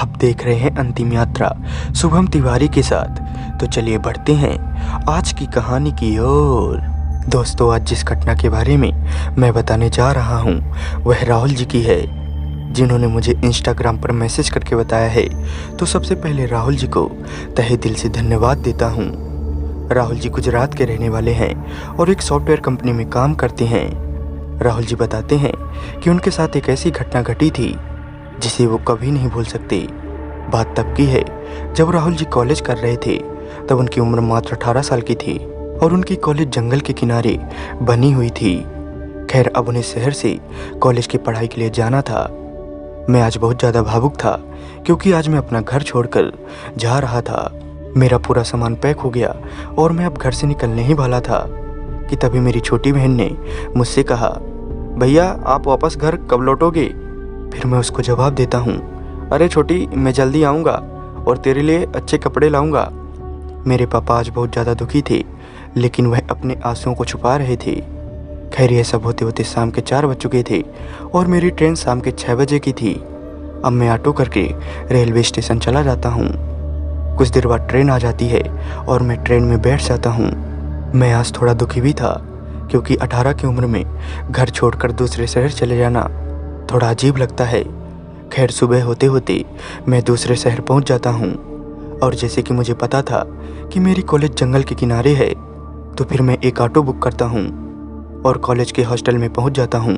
आप देख रहे हैं अंतिम यात्रा शुभम तिवारी के साथ। तो चलिए बढ़ते हैं आज की कहानी की ओर। दोस्तों, आज जिस घटना के बारे में मैं बताने जा रहा हूँ वह राहुल जी की है, जिन्होंने मुझे इंस्टाग्राम पर मैसेज करके बताया है। तो सबसे पहले राहुल जी को तहे दिल से धन्यवाद देता हूँ। राहुल जी गुजरात के रहने वाले हैं और एक सॉफ्टवेयर कंपनी में काम करते हैं। राहुल जी बताते हैं कि उनके साथ एक ऐसी घटना घटी थी जिसे वो कभी नहीं भूल सकते। बात तब की है जब राहुल जी कॉलेज कर रहे थे। तब उनकी उम्र मात्र 18 साल की थी और उनकी कॉलेज जंगल के किनारे बनी हुई थी। खैर, अब उन्हें शहर से कॉलेज की पढ़ाई के लिए जाना था। मैं आज बहुत ज़्यादा भावुक था क्योंकि आज मैं अपना घर छोड़कर जा रहा था। मेरा पूरा सामान पैक हो गया और मैं अब घर से निकलने ही वाला था कि तभी मेरी छोटी बहन ने मुझसे कहा, भैया आप वापस घर कब लौटोगे? फिर मैं उसको जवाब देता हूँ, अरे छोटी, मैं जल्दी आऊँगा और तेरे लिए अच्छे कपड़े लाऊँगा। मेरे पापा आज बहुत ज़्यादा दुखी थे, लेकिन वह अपने आंसुओं को छुपा रहे थे। खैर, यह सब होते होते शाम के 4 बज चुके थे और मेरी ट्रेन शाम के 6 बजे की थी। अब मैं ऑटो करके रेलवे स्टेशन चला जाता हूँ। कुछ देर बाद ट्रेन आ जाती है और मैं ट्रेन में बैठ जाता हूँ। मैं आज थोड़ा दुखी भी था क्योंकि 18 की उम्र में घर छोड़कर दूसरे शहर चले जाना थोड़ा अजीब लगता है। खैर, सुबह होते होते मैं दूसरे शहर पहुंच जाता हूं और जैसे कि मुझे पता था कि मेरी कॉलेज जंगल के किनारे है, तो फिर मैं एक ऑटो बुक करता हूं और कॉलेज के हॉस्टल में पहुंच जाता हूं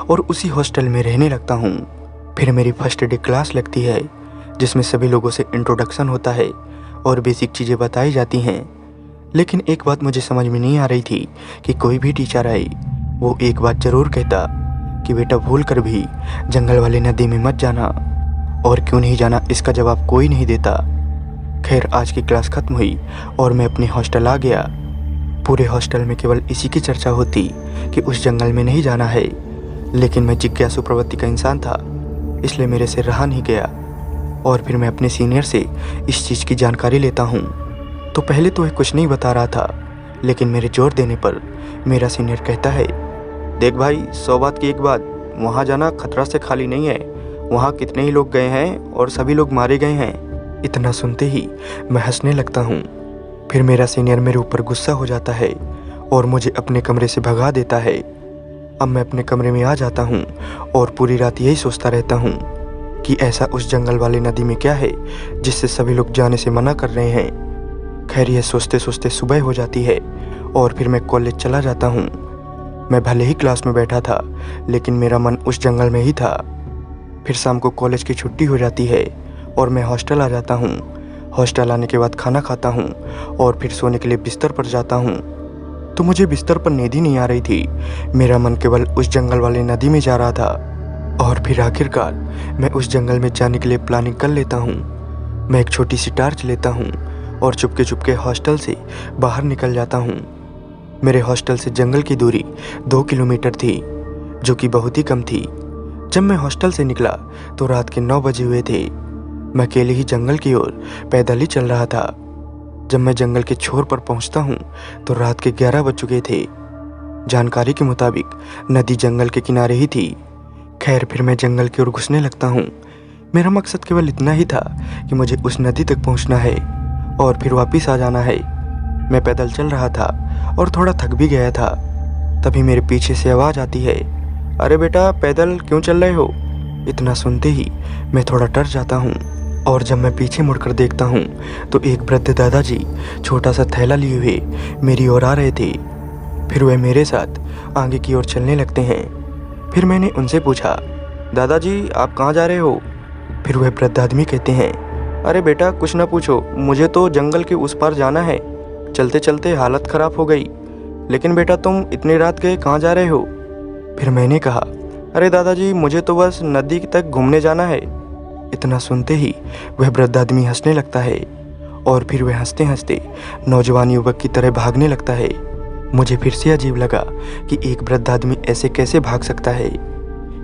और उसी हॉस्टल में रहने लगता हूं। फिर मेरी फर्स्ट डे क्लास लगती है जिसमें सभी लोगों से इंट्रोडक्शन होता है और बेसिक चीज़ें बताई जाती हैं। लेकिन एक बात मुझे समझ में नहीं आ रही थी कि कोई भी टीचर आए वो एक बात ज़रूर कहता कि बेटा भूल कर भी जंगल वाली नदी में मत जाना। और क्यों नहीं जाना इसका जवाब कोई नहीं देता। खैर, आज की क्लास खत्म हुई और मैं अपने हॉस्टल आ गया। पूरे हॉस्टल में केवल इसी की चर्चा होती कि उस जंगल में नहीं जाना है, लेकिन मैं जिज्ञासु प्रवृत्ति का इंसान था, इसलिए मेरे से रहा नहीं गया और फिर मैं अपने सीनियर से इस चीज़ की जानकारी लेता हूँ। तो पहले तो वह कुछ नहीं बता रहा था, लेकिन मेरे जोर देने पर मेरा सीनियर कहता है, देख भाई, 100 बात की एक बात, वहाँ जाना खतरा से खाली नहीं है। वहाँ कितने ही लोग गए हैं और सभी लोग मारे गए हैं। इतना सुनते ही मैं हंसने लगता हूँ। फिर मेरा सीनियर मेरे ऊपर गुस्सा हो जाता है और मुझे अपने कमरे से भगा देता है। अब मैं अपने कमरे में आ जाता हूँ और पूरी रात यही सोचता रहता हूँ कि ऐसा उस जंगल वाली नदी में क्या है जिससे सभी लोग जाने से मना कर रहे हैं। खैर, यह सोचते सोचते सुबह हो जाती है और फिर मैं कॉलेज चला जाता हूँ। मैं भले ही क्लास में बैठा था, लेकिन मेरा मन उस जंगल में ही था। फिर शाम को कॉलेज की छुट्टी हो जाती है और मैं हॉस्टल आ जाता हूँ। हॉस्टल आने के बाद खाना खाता हूँ और फिर सोने के लिए बिस्तर पर जाता हूँ। तो मुझे बिस्तर पर नींद ही नहीं आ रही थी। मेरा मन केवल उस जंगल वाली नदी में जा रहा था। और फिर आखिरकार मैं उस जंगल में जाने के लिए प्लानिंग कर लेता हूँ। मैं एक छोटी सी टार्च लेता हूँ और चुपके चुपके हॉस्टल से बाहर निकल जाता हूँ। मेरे हॉस्टल से जंगल की दूरी 2 किलोमीटर थी, जो कि बहुत ही कम थी। जब मैं हॉस्टल से निकला तो रात के 9 बजे हुए थे। मैं अकेले ही जंगल की ओर पैदल ही चल रहा था। जब मैं जंगल के छोर पर पहुंचता हूं तो रात के 11 बज चुके थे। जानकारी के मुताबिक नदी जंगल के किनारे ही थी। खैर, फिर मैं जंगल की ओर घुसने लगता हूँ। मेरा मकसद केवल इतना ही था कि मुझे उस नदी तक पहुँचना है और फिर वापिस आ जाना है। मैं पैदल चल रहा था और थोड़ा थक भी गया था। तभी मेरे पीछे से आवाज़ आती है, अरे बेटा, पैदल क्यों चल रहे हो? इतना सुनते ही मैं थोड़ा डर जाता हूँ और जब मैं पीछे मुड़कर देखता हूँ तो एक वृद्ध दादाजी छोटा सा थैला लिए हुए मेरी ओर आ रहे थे। फिर वह मेरे साथ आगे की ओर चलने लगते हैं। फिर मैंने उनसे पूछा, दादाजी आप कहाँ जा रहे हो? फिर वह वृद्ध आदमी कहते हैं, अरे बेटा, कुछ ना पूछो, मुझे तो जंगल के उस पार जाना है। चलते चलते हालत ख़राब हो गई। लेकिन बेटा, तुम इतनी रात गए कहाँ जा रहे हो? फिर मैंने कहा, अरे दादाजी, मुझे तो बस नदी तक घूमने जाना है। इतना सुनते ही वह वृद्ध आदमी हंसने लगता है और फिर वह हंसते हंसते नौजवान युवक की तरह भागने लगता है। मुझे फिर से अजीब लगा कि एक वृद्ध आदमी ऐसे कैसे भाग सकता है।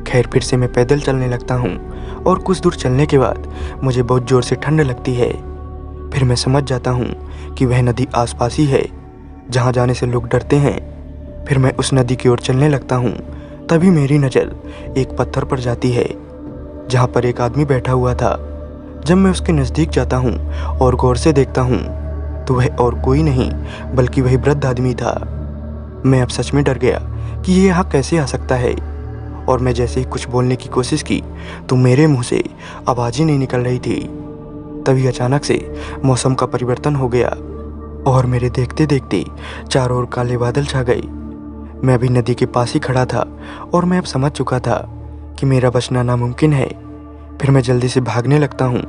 खैर, फिर से मैं पैदल चलने लगता हूँ और कुछ दूर चलने के बाद मुझे बहुत ज़ोर से ठंड लगती है। फिर मैं समझ जाता हूँ कि वह नदी आसपास ही है जहाँ जाने से लोग डरते हैं। फिर मैं उस नदी की ओर चलने लगता हूँ। तभी मेरी नज़र एक पत्थर पर जाती है जहाँ पर एक आदमी बैठा हुआ था। जब मैं उसके नज़दीक जाता हूँ और गौर से देखता हूँ तो वह और कोई नहीं बल्कि वही वृद्ध आदमी था। मैं अब सच में डर गया कि ये यहाँ कैसे आ सकता है, और मैं जैसे ही कुछ बोलने की कोशिश की तो मेरे मुंह से आवाज़ ही नहीं निकल रही थी। तभी अचानक से मौसम का परिवर्तन हो गया और मेरे देखते देखते चारों ओर काले बादल छा गए। मैं अभी नदी के पास ही खड़ा था और मैं अब समझ चुका था कि मेरा बचना नामुमकिन है। फिर मैं जल्दी से भागने लगता हूँ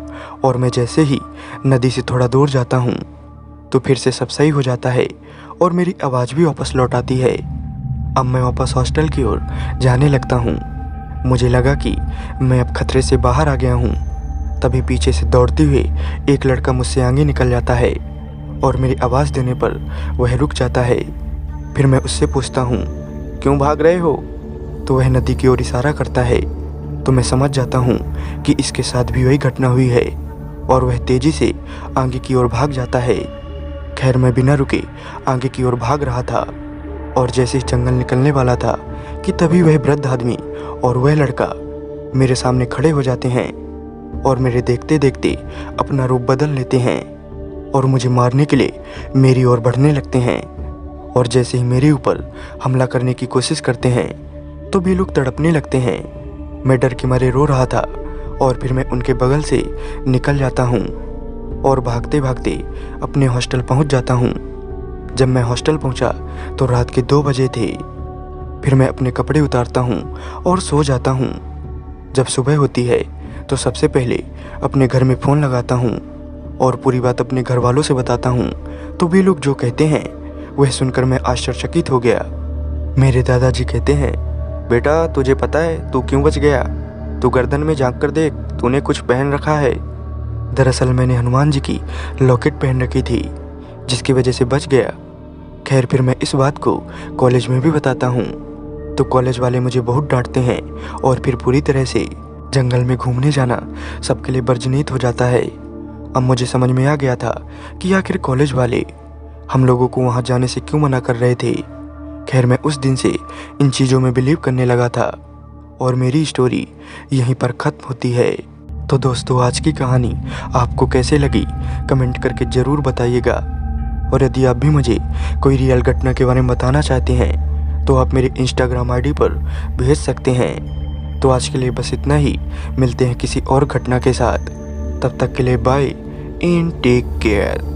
और मैं जैसे ही नदी से थोड़ा दूर जाता हूँ तो फिर से सब सही हो जाता है और मेरी आवाज़ भी वापस लौट आती है। अब मैं वापस हॉस्टल की ओर जाने लगता हूँ। मुझे लगा कि मैं अब खतरे से बाहर आ गया हूँ। तभी पीछे से दौड़ते हुए एक लड़का मुझसे आगे निकल जाता है और मेरी आवाज़ देने पर वह रुक जाता है। फिर मैं उससे पूछता हूँ, क्यों भाग रहे हो? तो वह नदी की ओर इशारा करता है। तो मैं समझ जाता हूँ कि इसके साथ भी वही घटना हुई है और वह तेज़ी से आगे की ओर भाग जाता है। खैर मैं बिना रुके आगे की ओर भाग रहा था और जैसे ही जंगल निकलने वाला था कि तभी वह वृद्ध आदमी और वह लड़का मेरे सामने खड़े हो जाते हैं और मेरे देखते देखते अपना रूप बदल लेते हैं और मुझे मारने के लिए मेरी ओर बढ़ने लगते हैं। और जैसे ही मेरे ऊपर हमला करने की कोशिश करते हैं तो भी लोग तड़पने लगते हैं। मैं डर के मारे रो रहा था और फिर मैं उनके बगल से निकल जाता हूँ और भागते भागते अपने हॉस्टल पहुँच जाता हूँ। जब मैं हॉस्टल पहुँचा तो रात के 2 बजे थे। फिर मैं अपने कपड़े उतारता हूँ और सो जाता हूँ। जब सुबह होती है तो सबसे पहले अपने घर में फ़ोन लगाता हूँ और पूरी बात अपने घर वालों से बताता हूँ। तो वे लोग जो कहते हैं वह सुनकर मैं आश्चर्यचकित हो गया। मेरे दादाजी कहते हैं, बेटा तुझे पता है तू क्यों बच गया? तू गर्दन में झांक कर देख, तूने कुछ पहन रखा है। दरअसल मैंने हनुमान जी की लॉकेट पहन रखी थी जिसकी वजह से बच गया। खैर फिर मैं इस बात को कॉलेज में भी बताता हूँ तो कॉलेज वाले मुझे बहुत डांटते हैं और फिर पूरी तरह से जंगल में घूमने जाना सबके लिए वर्जनीत हो जाता है। अब मुझे समझ में आ गया था कि आखिर कॉलेज वाले हम लोगों को वहाँ जाने से क्यों मना कर रहे थे। खैर मैं उस दिन से इन चीज़ों में बिलीव करने लगा था और मेरी स्टोरी यहीं पर ख़त्म होती है। तो दोस्तों आज की कहानी आपको कैसे लगी कमेंट करके ज़रूर बताइएगा। और यदि आप भी मुझे कोई रियल घटना के बारे में बताना चाहते हैं तो आप मेरे इंस्टाग्राम आईडी पर भेज सकते हैं। तो आज के लिए बस इतना ही, मिलते हैं किसी और घटना के साथ। तब तक के लिए बाय एंड टेक केयर।